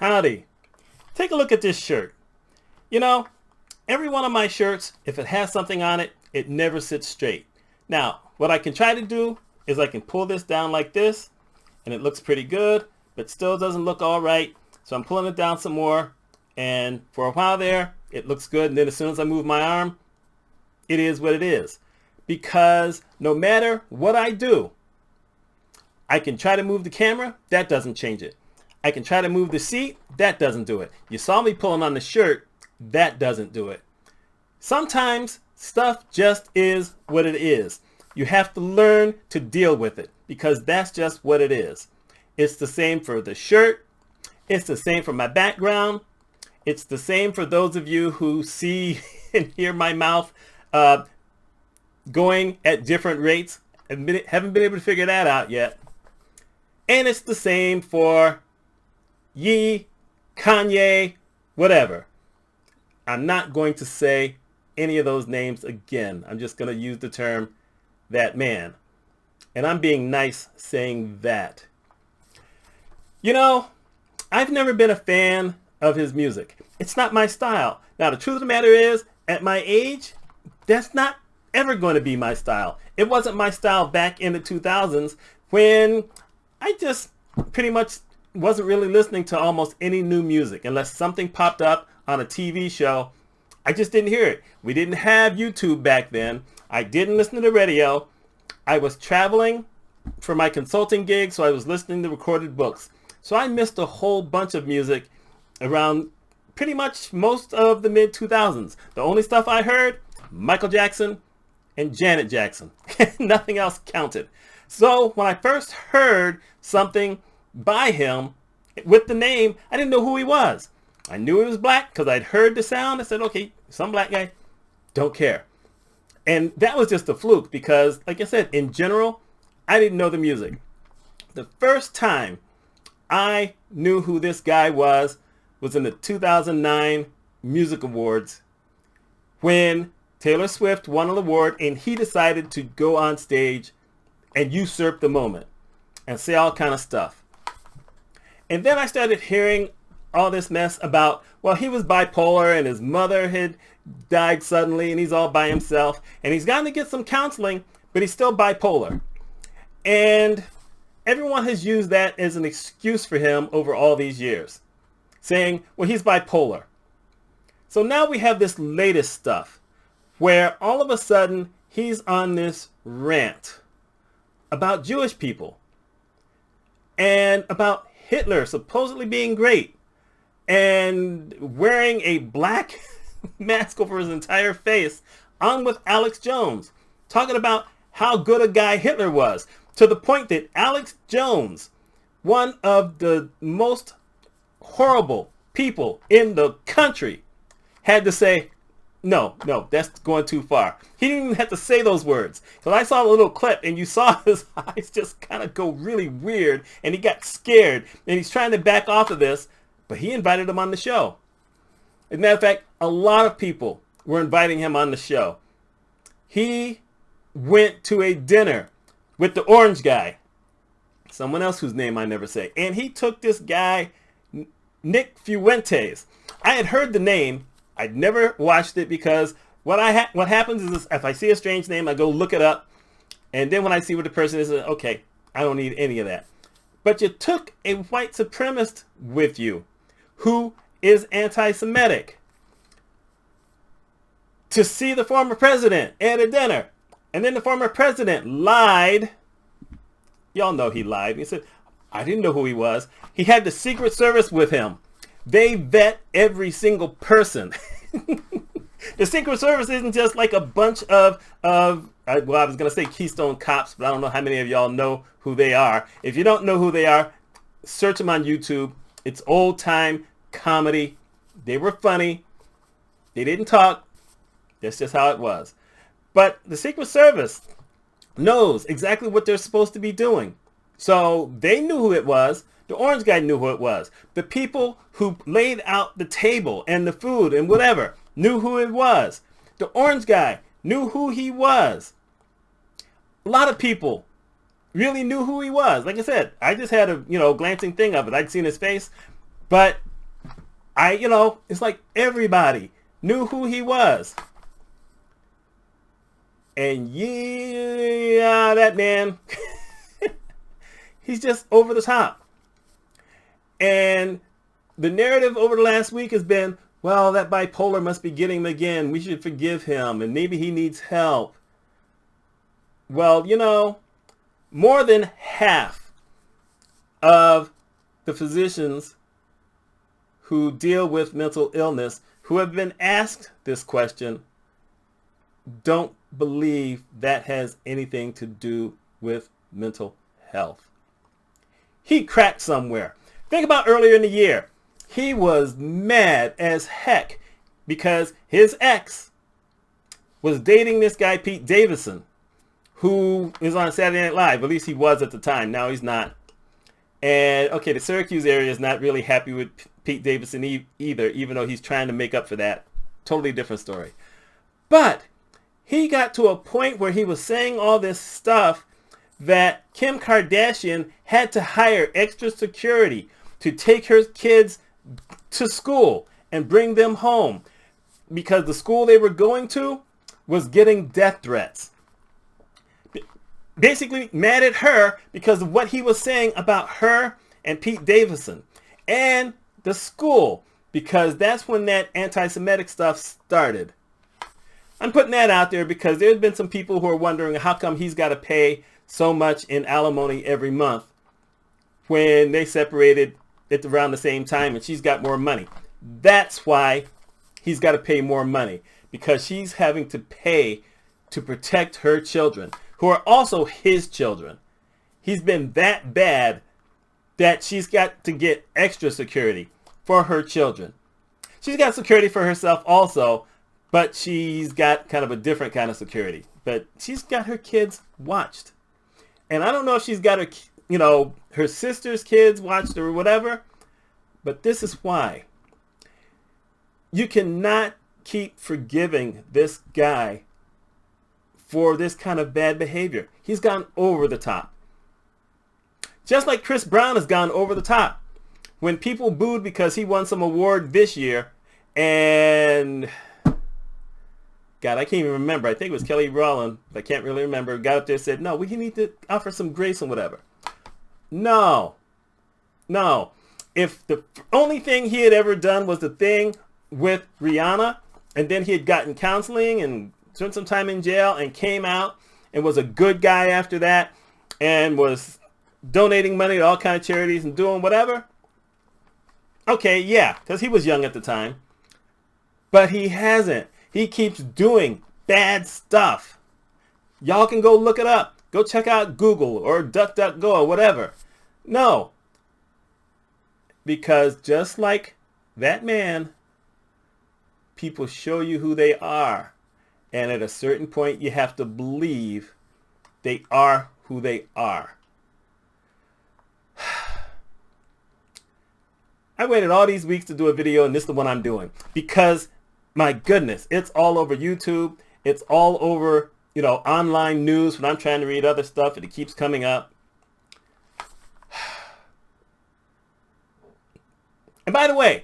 Howdy. Take a look at this shirt. You know, every one of my shirts, if it has something on it, it never sits straight. Now, what I can try to do is I can pull this down like this, and it looks pretty good, but still doesn't look all right. So I'm pulling it down some more, and for a while there, it looks good. And then as soon as I move my arm, it is what it is. Because no matter what I do, I can try to move the camera, that doesn't change it. I can try to move the seat, that doesn't do it. You saw me pulling on the shirt, that doesn't do it. Sometimes stuff just is what it is. You have to learn to deal with it because that's just what it is. It's the same for the shirt. It's the same for my background. It's the same for those of you who see and hear my mouth going at different rates. Haven't been able to figure that out yet. And it's the same for Ye, Kanye, whatever. I'm not going to say any of those names again. I'm just going to use the term that man. And I'm being nice saying that. You know, I've never been a fan of his music. It's not my style. Now, the truth of the matter is, at my age, that's not ever going to be my style. It wasn't my style back in the 2000s when I just pretty much wasn't really listening to almost any new music unless something popped up on a TV show. I just didn't hear it. We didn't have YouTube back then. I didn't listen to the radio. I was traveling for my consulting gig, so I was listening to recorded books. So I missed a whole bunch of music around pretty much most of the mid-2000s. The only stuff I heard, Michael Jackson and Janet Jackson. Nothing else counted. So when I first heard something by him with the name, I didn't know who he was. I knew he was black because I'd heard the sound. I said, okay, some black guy, don't care. And that was just a fluke because, like I said, in general, I didn't know the music. The first time I knew who this guy was in the 2009 Music Awards when Taylor Swift won an award and he decided to go on stage and usurp the moment and say all kind of stuff. And then I started hearing all this mess about, well, he was bipolar and his mother had died suddenly and he's all by himself and he's gotten to get some counseling, but he's still bipolar. And everyone has used that as an excuse for him over all these years, saying, well, he's bipolar. So now we have this latest stuff where all of a sudden he's on this rant about Jewish people and about Hitler supposedly being great and wearing a black mask over his entire face on with Alex Jones, talking about how good a guy Hitler was, to the point that Alex Jones, one of the most horrible people in the country, had to say, no, that's going too far. He didn't even have to say those words. So I saw a little clip and you saw his eyes just kind of go really weird and he got scared and he's trying to back off of this, but he invited him on the show. As a matter of fact, a lot of people were inviting him on the show. He went to a dinner with the orange guy, someone else whose name I never say, and he took this guy, Nick Fuentes. I had heard the name. I'd never watched it because what happens is if I see a strange name, I go look it up. And then when I see what the person is, okay, I don't need any of that. But you took a white supremacist with you who is anti-Semitic to see the former president at a dinner. And then the former president lied. Y'all know he lied. He said, I didn't know who he was. He had the Secret Service with him. They vet every single person. The Secret Service isn't just like a bunch of well, I was going to say Keystone Cops, but I don't know how many of y'all know who they are. If you don't know who they are, search them on YouTube. It's old time comedy. They were funny. They didn't talk. That's just how it was. But the Secret Service knows exactly what they're supposed to be doing. So they knew who it was. The orange guy knew who it was. The people who laid out the table and the food and whatever knew who it was. The orange guy knew who he was. A lot of people really knew who he was. Like I said, I just had a glancing thing of it. I'd seen his face, but it's like everybody knew who he was. And yeah, that man, he's just over the top. And the narrative over the last week has been, well, that bipolar must be getting him again. We should forgive him, and maybe he needs help. Well, more than half of the physicians who deal with mental illness who have been asked this question don't believe that has anything to do with mental health. He cracked somewhere. Think about earlier in the year. He was mad as heck because his ex was dating this guy, Pete Davidson, who is on Saturday Night Live. At least he was at the time. Now he's not. And, okay, the Syracuse area is not really happy with Pete Davidson either, even though he's trying to make up for that. Totally different story. But he got to a point where he was saying all this stuff that Kim Kardashian had to hire extra security to take her kids to school and bring them home because the school they were going to was getting death threats. Basically mad at her because of what he was saying about her and Pete Davidson and the school, because that's when that anti-Semitic stuff started. I'm putting that out there because there's been some people who are wondering how come he's got to pay so much in alimony every month when they separated at around the same time and she's got more money. That's why he's got to pay more money, because she's having to pay to protect her children, who are also his children. He's been that bad that she's got to get extra security for her children. She's got security for herself also, but she's got kind of a different kind of security. But she's got her kids watched. And I don't know if she's got her, her sister's kids watched or whatever, but this is why. You cannot keep forgiving this guy for this kind of bad behavior. He's gone over the top. Just like Chris Brown has gone over the top. When people booed because he won some award this year, and God, I can't even remember. I think it was Kelly Rowland. I can't really remember. Got up there and said, no, we need to offer some grace and whatever. No. If the only thing he had ever done was the thing with Rihanna, and then he had gotten counseling and spent some time in jail and came out and was a good guy after that and was donating money to all kinds of charities and doing whatever. Okay, yeah, because he was young at the time. But he hasn't. He keeps doing bad stuff. Y'all can go look it up. Go check out Google or DuckDuckGo or whatever. No. Because just like that man, people show you who they are. And at a certain point, you have to believe they are who they are. I waited all these weeks to do a video, and this is the one I'm doing. Because, my goodness, it's all over YouTube. It's all over, online news when I'm trying to read other stuff, and it keeps coming up. And by the way,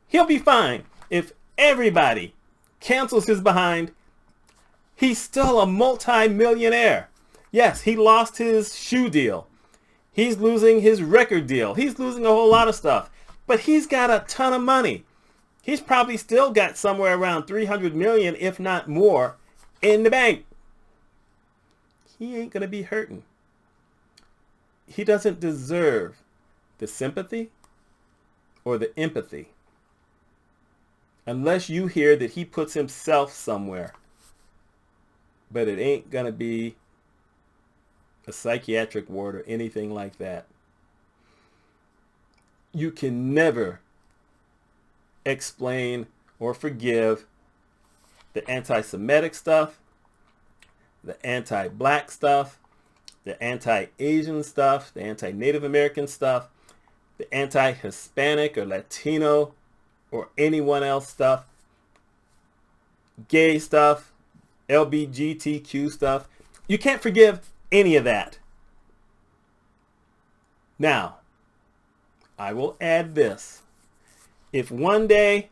he'll be fine if everybody cancels his behind. He's still a multi-millionaire. Yes, he lost his shoe deal. He's losing his record deal. He's losing a whole lot of stuff. But he's got a ton of money. He's probably still got somewhere around 300 million, if not more, in the bank. He ain't going to be hurting. He doesn't deserve the sympathy or the empathy unless you hear that he puts himself somewhere. But it ain't going to be a psychiatric ward or anything like that. You can never explain or forgive the anti-Semitic stuff, the anti-black stuff, the anti-Asian stuff, the anti-Native American stuff, the anti-Hispanic or Latino or anyone else stuff, gay stuff, LGBTQ stuff. You can't forgive any of that. Now, I will add this. if one day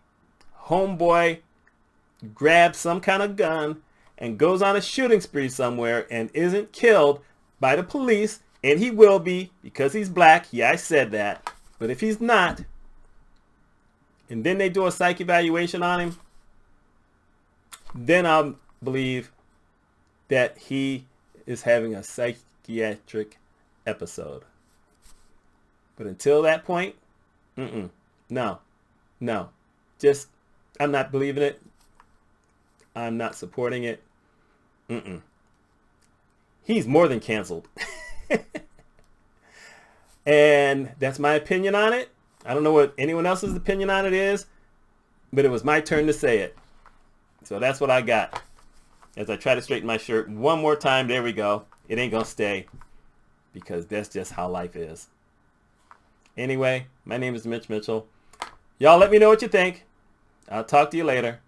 homeboy grabs some kind of gun and goes on a shooting spree somewhere and isn't killed by the police, and he will be because he's black, yeah, I said that, but if he's not, and then they do a psych evaluation on him, then I'll believe that he is having a psychiatric episode. But until that point, no. Just, I'm not believing it. I'm not supporting it. He's more than canceled. And that's my opinion on it. I don't know what anyone else's opinion on it is, but it was my turn to say it. So that's what I got. As I try to straighten my shirt one more time, there we go. It ain't gonna stay because that's just how life is. Anyway, my name is Mitch Mitchell. Y'all let me know what you think. I'll talk to you later.